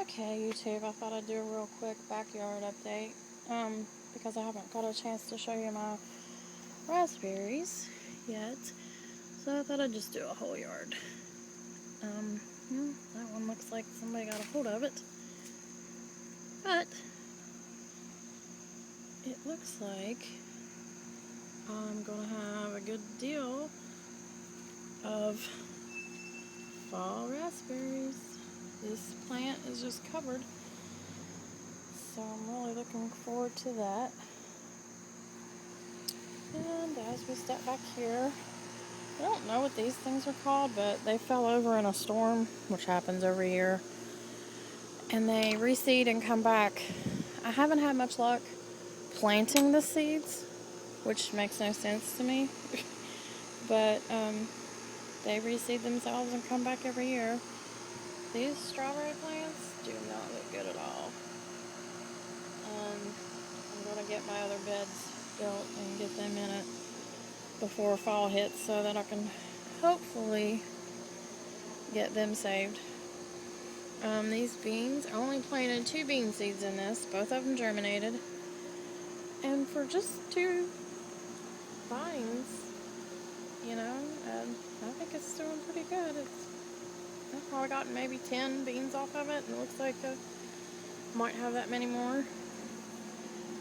Okay, YouTube, I thought I'd do a real quick backyard update, because I haven't got a chance to show you my raspberries yet, so I thought I'd just do a whole yard. That one looks like somebody got a hold of it, but it looks like I'm gonna have a good deal of fall raspberries. This plant is just covered, so I'm really looking forward to that. And as we step back here, I don't know what these things are called, but they fell over in a storm, which happens every year, and they reseed and come back. I haven't had much luck planting the seeds, which makes no sense to me, but they reseed themselves and come back every year. These strawberry plants do not look good at all. I'm going to get my other beds built and get them in it before fall hits so that I can hopefully get them saved. These beans, I only planted 2 bean seeds in this. Both of them germinated. And for just 2 vines, I think it's doing pretty good. I've probably gotten maybe 10 beans off of it, and it looks like I might have that many more.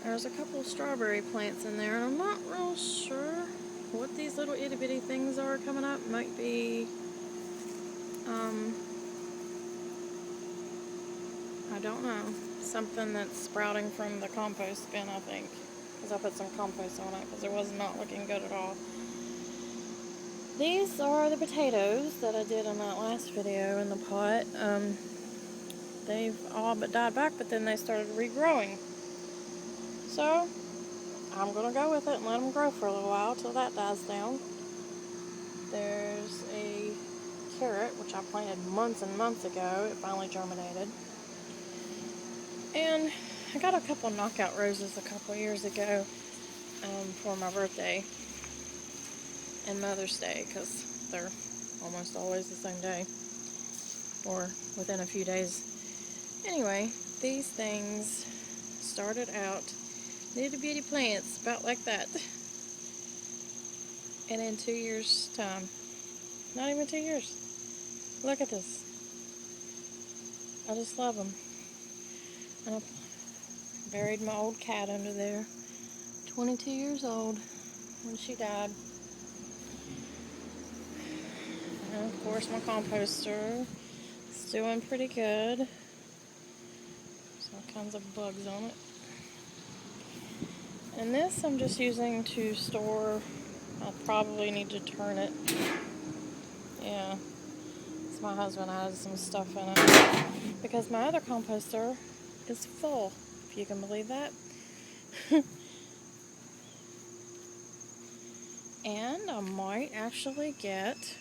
There's a couple of strawberry plants in there, and I'm not real sure what these little itty bitty things are coming up. Might be, I don't know, something that's sprouting from the compost bin, I think, because I put some compost on it because it was not looking good at all. These are the potatoes that I did in that last video in the pot. They've all but died back, but then they started regrowing. So I'm going to go with it and let them grow for a little while till that dies down. There's a carrot, which I planted months and months ago. It finally germinated. And I got a couple knockout roses a couple years ago for my birthday and Mother's Day, because they're almost always the same day or within a few days. Anyway, these things started out little bitty plants about like that, and in 2 years time, not even 2 years, look at this. I just love them. And I buried my old cat under there, 22 years old when she died. And of course my composter is doing pretty good. There's all kinds of bugs on it. And this I'm just using to store. I'll probably need to turn it. Yeah, so my husband has some stuff in it because my other composter is full, if you can believe that. And I might actually get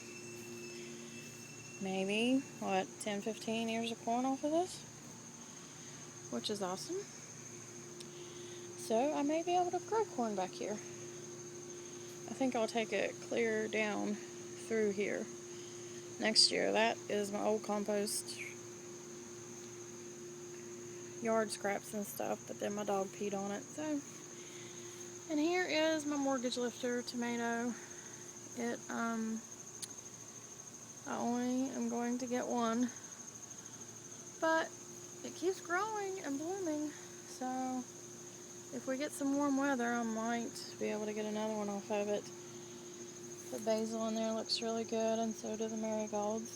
maybe, 10-15 ears of corn off of this, which is awesome. So I may be able to grow corn back here. I think I'll take it clear down through here next year. That is my old compost, yard scraps and stuff, but then my dog peed on it. So, and here is my mortgage lifter tomato. I only am going to get one, but it keeps growing and blooming, so if we get some warm weather, I might be able to get another one off of it. The basil in there looks really good, and so do the marigolds.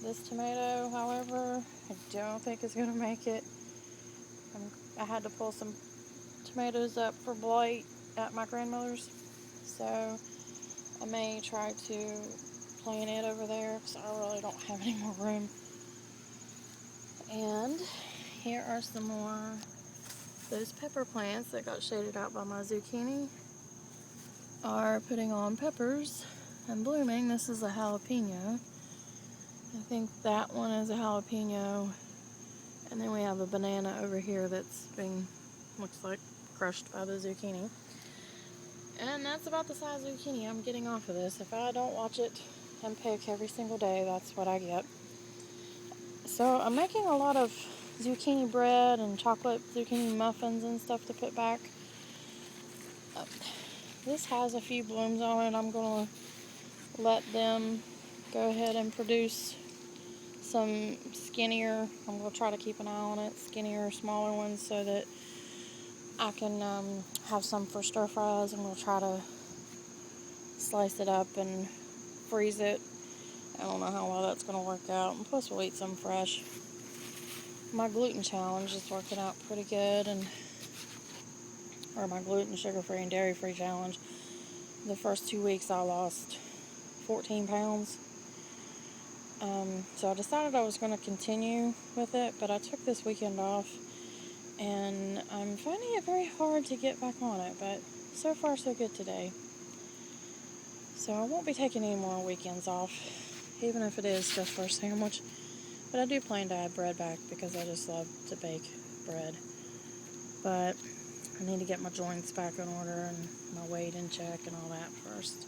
This tomato, however, I don't think is going to make it. I had to pull some tomatoes up for blight at my grandmother's, so I may try to plant it over there because I really don't have any more room. And here are some more those pepper plants that got shaded out by my zucchini are putting on peppers and blooming. This is a jalapeno. I think that one is a jalapeno, and then we have a banana over here that's being, looks like, crushed by the zucchini. And that's about the size of zucchini I'm getting off of this. If I don't watch it and pick every single day, that's what I get. So I'm making a lot of zucchini bread and chocolate zucchini muffins and stuff to put back. This has a few blooms on it. I'm going to let them go ahead and produce some skinnier, I'm going to try to keep an eye on it, skinnier, smaller ones so that I can have some for stir fries. I'm going to try to slice it up and freeze it. I don't know how well that's going to work out. And plus we'll eat some fresh. My gluten challenge is working out pretty good, or my gluten, sugar-free, and dairy-free challenge. The first 2 weeks I lost 14 pounds. So I decided I was going to continue with it, but I took this weekend off, and I'm finding it very hard to get back on it, but so far so good today. So I won't be taking any more weekends off, even if it is just for a sandwich. But I do plan to add bread back because I just love to bake bread. But I need to get my joints back in order and my weight in check and all that first.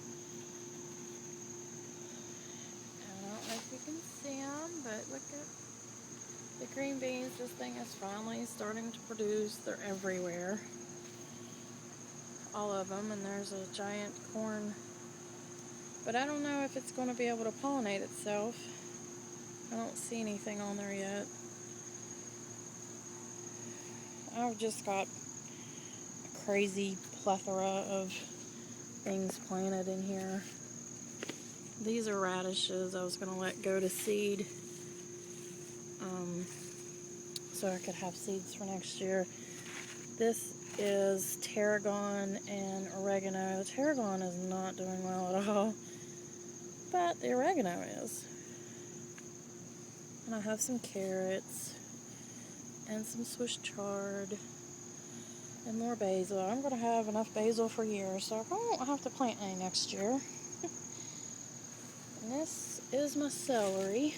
I don't know if you can see them, but look at the green beans. This thing is finally starting to produce. They're everywhere. All of them. And there's a giant corn. But I don't know if it's going to be able to pollinate itself. I don't see anything on there yet. I've just got a crazy plethora of things planted in here. These are radishes I was going to let go to seed so I could have seeds for next year. This is tarragon and oregano. The tarragon is not doing well at all, but the oregano is. And I have some carrots and some Swiss chard and more basil. I'm going to have enough basil for years, so I won't have to plant any next year. And this is my celery.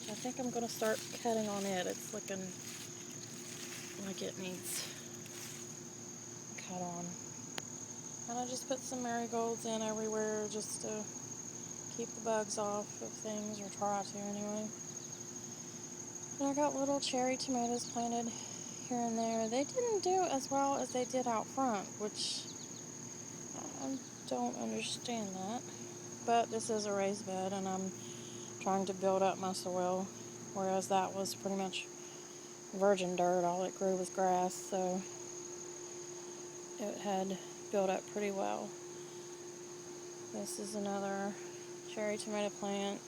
I think I'm going to start cutting on it. It's looking like it needs cut on. And I just put some marigolds in everywhere just to keep the bugs off of things, or try to anyway. And I got little cherry tomatoes planted here and there. They didn't do as well as they did out front, which I don't understand that. But this is a raised bed, and I'm trying to build up my soil, whereas that was pretty much virgin dirt. All it grew was grass, so it had built up pretty well. This is another cherry tomato plant.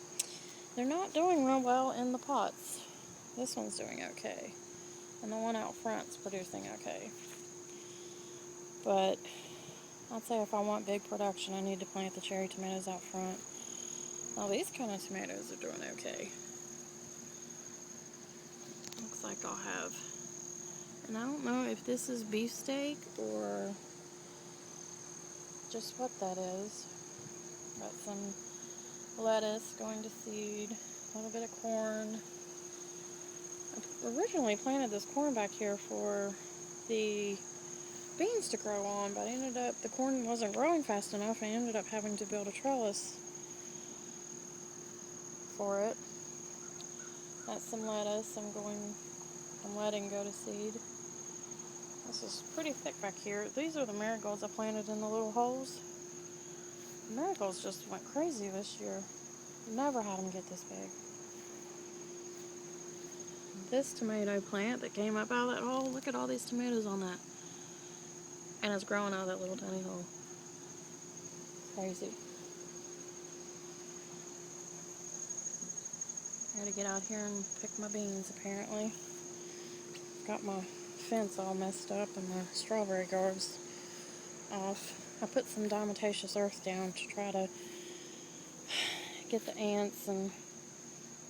They're not doing real well in the pots. This one's doing okay, and the one out front's producing okay. But I'd say if I want big production, I need to plant the cherry tomatoes out front. Well, these kind of tomatoes are doing okay. Looks like I'll have, and I don't know if this is beefsteak or just what that is. Got some lettuce going to seed, a little bit of corn. I originally planted this corn back here for the beans to grow on, but the corn wasn't growing fast enough, and I ended up having to build a trellis for it. That's some lettuce I'm letting go to seed. This is pretty thick back here. These are the marigolds I planted in the little holes. The marigolds just went crazy this year. Never had them get this big. This tomato plant that came up out of that hole, look at all these tomatoes on that. And it's growing out of that little tiny hole. Crazy. I gotta get out here and pick my beans, apparently. Got my fence all messed up and my strawberry guards off. I put some diatomaceous earth down to try to get the ants and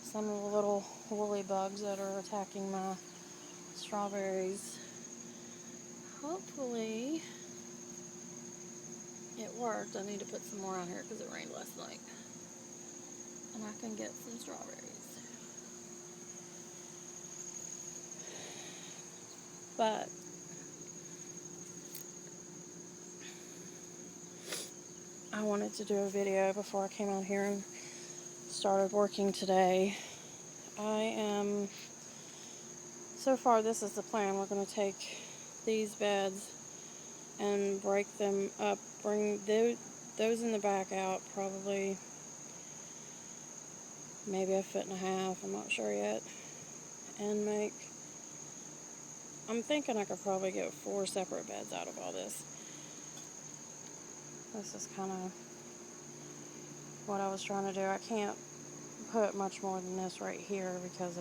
some of the little woolly bugs that are attacking my strawberries. Hopefully it worked. I need to put some more on here because it rained last night. And I can get some strawberries. But I wanted to do a video before I came out here and started working today So far this is the plan. We're going to take these beds and break them up, bring those in the back out, probably maybe 1.5 feet, I'm not sure yet, and I'm thinking I could probably get 4 separate beds out of all this. This is kind of what I was trying to do. I can't put much more than this right here because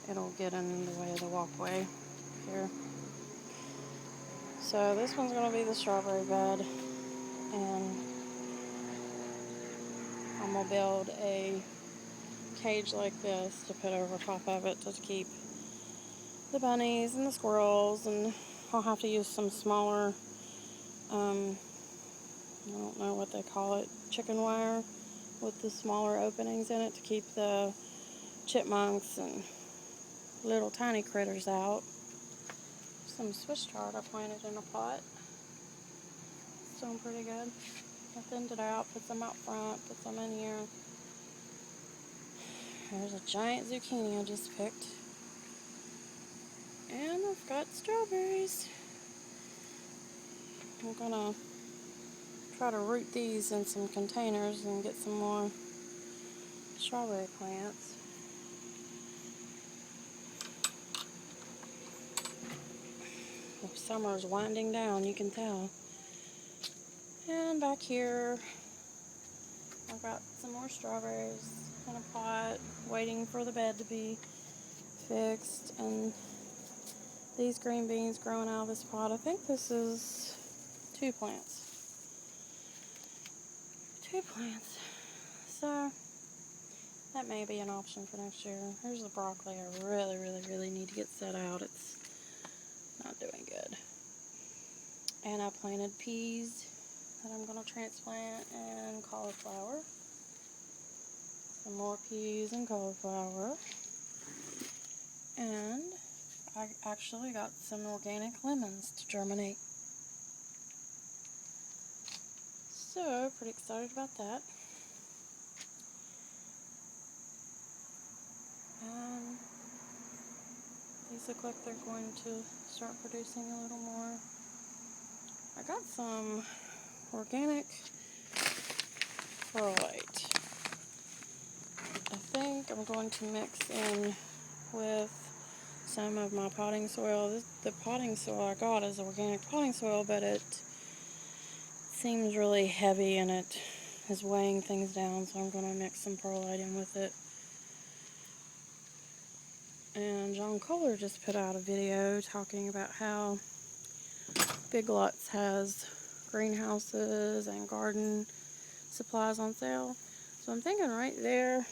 it'll get in the way of the walkway here. So this one's going to be the strawberry bed, and I'm going to build a cage like this to put over top of it to keep the bunnies and the squirrels, and I'll have to use some smaller, I don't know what they call it, chicken wire with the smaller openings in it to keep the chipmunks and little tiny critters out. Some Swiss chard I planted in a pot. It's doing pretty good. I thinned it out, put some out front, put some in here. There's a giant zucchini I just picked. And I've got strawberries. I'm gonna try to root these in some containers and get some more strawberry plants. Summer's winding down, you can tell. And back here, I've got some more strawberries in a pot, waiting for the bed to be fixed. And these green beans growing out of this pot, I think this is 2 plants. 2 plants. So, that may be an option for next year. Here's the broccoli I really need to get set out. It's not doing good. And I planted peas that I'm going to transplant, and cauliflower. Some more peas and cauliflower. And I actually got some organic lemons to germinate. So, pretty excited about that. And these look like they're going to start producing a little more. I got some organic perlite. I think I'm going to mix in with some of my potting soil. The potting soil I got is organic potting soil, but it seems really heavy and it is weighing things down, so I'm going to mix some perlite in with it. And John Kohler just put out a video talking about how Big Lots has greenhouses and garden supplies on sale. So I'm thinking right there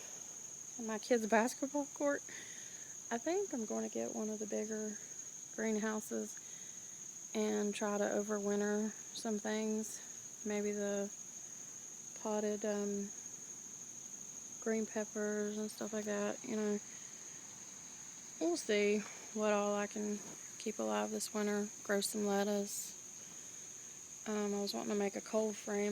in my kids' basketball court, I think I'm going to get one of the bigger greenhouses and try to overwinter some things. Maybe the potted green peppers and stuff like that, you know. We'll see what all I can keep alive this winter. Grow some lettuce. I was wanting to make a cold frame.